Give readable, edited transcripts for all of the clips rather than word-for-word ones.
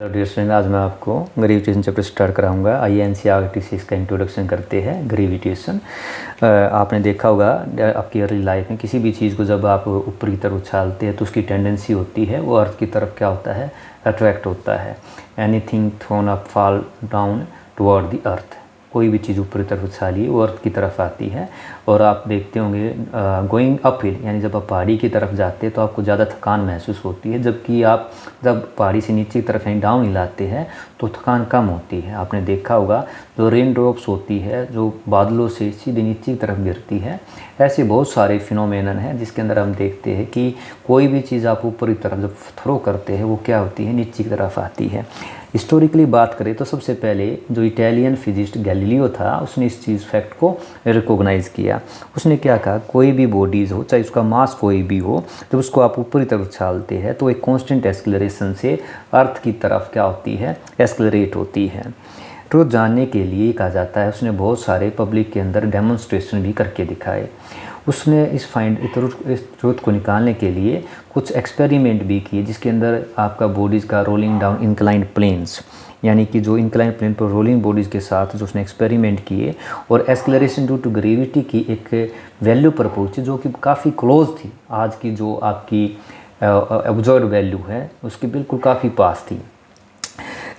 Dear student, आज मैं आपको ग्रेविटेशन चैप्टर स्टार्ट कराऊंगा। आइए एनसीईआरटी से इसका इंट्रोडक्शन करते हैं। ग्रेविटेशन आपने देखा होगा आपकी अर्ली लाइफ में किसी भी चीज़ को जब आप ऊपर की तरफ उछालते हैं तो उसकी टेंडेंसी होती है वो अर्थ की तरफ क्या होता है, अट्रैक्ट होता है। Anything throne up fall down toward the earth, कोई भी चीज़ ऊपर की तरफ उछालिए वो अर्थ की तरफ आती है। और आप देखते होंगे गोइंग अप हिल, यानी जब आप पहाड़ी की तरफ जाते हैं तो आपको ज़्यादा थकान महसूस होती है, जबकि आप जब पहाड़ी से नीचे की तरफ यानी डाउन हिलाते हैं तो थकान कम होती है। आपने देखा होगा जो रेन ड्रॉप्स होती है जो बादलों से सीधे नीचे की तरफ गिरती है, ऐसे बहुत सारे फिनोमेनन हैं जिसके अंदर हम देखते हैं कि कोई भी चीज़ आप ऊपर की तरफ जब थ्रो करते हैं वो क्या होती है, नीचे की तरफ आती है। हिस्टोरिकली बात करें तो सबसे पहले जो इटालियन फिजिस्ट गैलीलियो था उसने इस चीज़ फैक्ट को रिकॉग्नाइज़ किया। उसने क्या कहा, कोई भी बॉडीज़ हो चाहे उसका मास कोई भी हो, जब उसको आप ऊपरी तरफ उछालते हैं तो एक कांस्टेंट एक्सेलरेशन से अर्थ की तरफ क्या होती है, एक्सेलरेट होती है। तो जानने के लिए कहा जाता है उसने बहुत सारे पब्लिक के अंदर डेमोन्स्ट्रेशन भी करके दिखाए। उसने इस ट्रूथ को निकालने के लिए कुछ एक्सपेरिमेंट भी किए जिसके अंदर आपका बॉडीज़ का रोलिंग डाउन इंक्लाइंड प्लेन्स, यानी कि जो इंक्लाइंड प्लेन पर रोलिंग बॉडीज़ के साथ जो उसने एक्सपेरिमेंट किए और एक्सेलरेशन ड्यू टू ग्रेविटी की एक वैल्यू पर पहुंची जो कि काफ़ी क्लोज थी, आज की जो आपकी ऑब्जर्व्ड वैल्यू है उसकी बिल्कुल काफ़ी पास थी।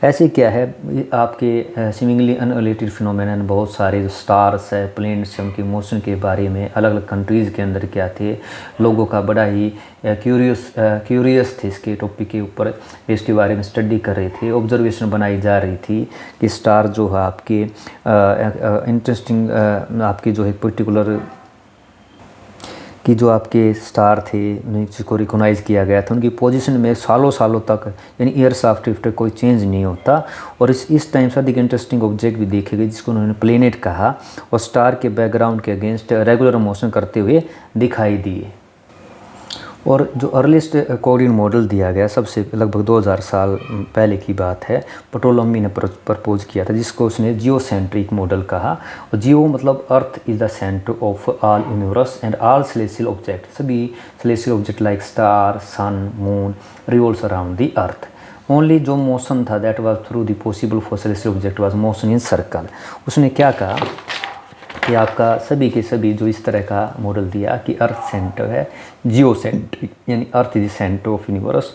ऐसे क्या है, आपके सिमिंगली अनरिलेटेड फिनोमेनन बहुत सारे जो स्टार्स है, प्लैनेट्स, उनके मोशन के बारे में अलग अलग कंट्रीज़ के अंदर क्या थे, लोगों का बड़ा ही क्यूरियस थे इसके टॉपिक के ऊपर, इसके बारे में स्टडी कर रहे थे, ऑब्जर्वेशन बनाई जा रही थी कि स्टार जो है आपके इंटरेस्टिंग आपकी जो है पर्टिकुलर कि जो आपके स्टार थे जिसको रिकॉग्नाइज़ किया गया था उनकी पोजीशन में सालों सालों तक यानी ईयर्स आफ्टर कोई चेंज नहीं होता। और इस टाइम से अधिक इंटरेस्टिंग ऑब्जेक्ट भी देखे गए जिसको उन्होंने प्लेनेट कहा और स्टार के बैकग्राउंड के अगेंस्ट रेगुलर मोशन करते हुए दिखाई दिए। और जो अर्लीस्ट कोऑर्डिनेट मॉडल दिया गया सबसे लगभग 2000 साल पहले की बात है, पटोलमी ने प्रपोज किया था जिसको उसने जियोसेंट्रिक मॉडल कहा। और जियो मतलब earth is the centre of all universe and all celestial object, सभी celestial object like star, sun, moon revolves around the earth. Only जो मोशन था that was through the possible for celestial object was motion in circle. उसने क्या कहा कि आपका सभी के सभी जो इस तरह का मॉडल दिया कि अर्थ सेंटर है जियोसेंट्रिक, यानी earth is centre of universe,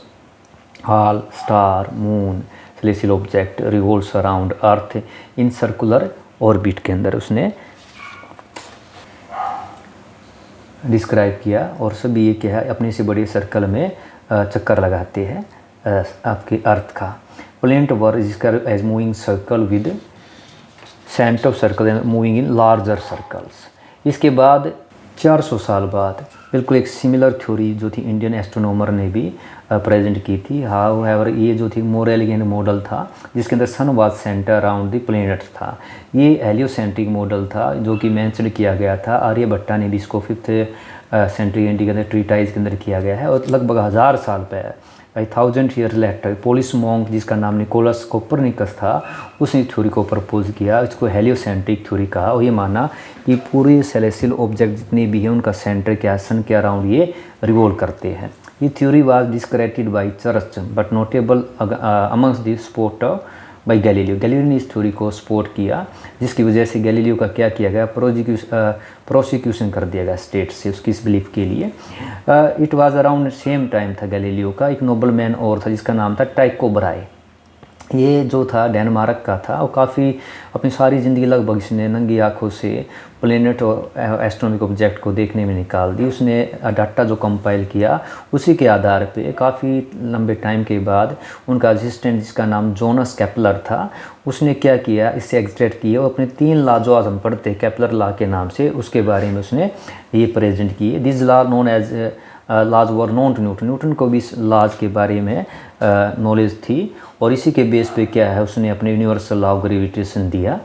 all star, moon, celestial object revolves around earth in circular orbit के अंदर उसने डिस्क्राइब किया। और सभी ये क्या है, अपने से बड़े सर्कल में चक्कर लगाते हैं आपके अर्थ का। Planet were describe as moving circle with centre of circle and moving in larger circles. इसके बाद 400 साल बाद बिल्कुल एक सिमिलर थ्योरी जो थी इंडियन एस्ट्रोनॉमर ने भी प्रेजेंट की थी। हाउएवर ये जो थी मोर एलिगेंट मॉडल था जिसके अंदर sun was centre around the planets था। ये हेलियोसेंट्रिक मॉडल था जो कि मेंशन किया गया था, आर्यभट्टा ने भी इसको 5th सेंचुरी एडी के अंदर ट्रीटाइज के अंदर किया गया है। और लगभग 1000 साल पहले 1000 ईयर लेटर पोलिस मॉन्क जिसका नाम निकोलस कोपरनिकस था उसने थ्योरी को प्रपोज किया, इसको हेलियोसेंट्रिक थ्योरी कहा। और ये माना कि पूरे सेलेस्टियल ऑब्जेक्ट जितने भी हैं उनका सेंटर क्या, सन के अराउंड ये रिवॉल्व करते हैं। ये theory was discredited by church but notable amongst the supporter by Galileo. Galileo ने इस थ्योरी को सपोर्ट किया जिसकी वजह से गैलीलियो का क्या किया गया, प्रोसिक्यूशन कर दिया गया स्टेट से उसकी इस बिलीफ के लिए। It was around same time था गैलीलियो का एक नोबल मैन और था जिसका नाम था टाइको ब्राहे। ये जो था डेनमार्क का था और काफ़ी अपनी सारी ज़िंदगी लगभग इसने नंगी आँखों से प्लैनेट और एस्ट्रोनॉमिक ऑब्जेक्ट को देखने में निकाल दी। उसने डाटा जो कंपाइल किया उसी के आधार पे काफ़ी लंबे टाइम के बाद उनका असिस्टेंट जिसका नाम जोनस केपलर था उसने क्या किया, इससे एक्सट्रैक्ट किया और अपने 3 लॉ जो आज हम पढ़ते हैं केपलर लॉ के नाम से उसके बारे में उसने ये प्रेजेंट किए। This law known as laws were known to Newton. Newton को भी इस लॉज के बारे में नॉलेज थी और इसी के बेस पे क्या है उसने अपने यूनिवर्सल लॉ ऑफ ग्रेविटेशन दिया।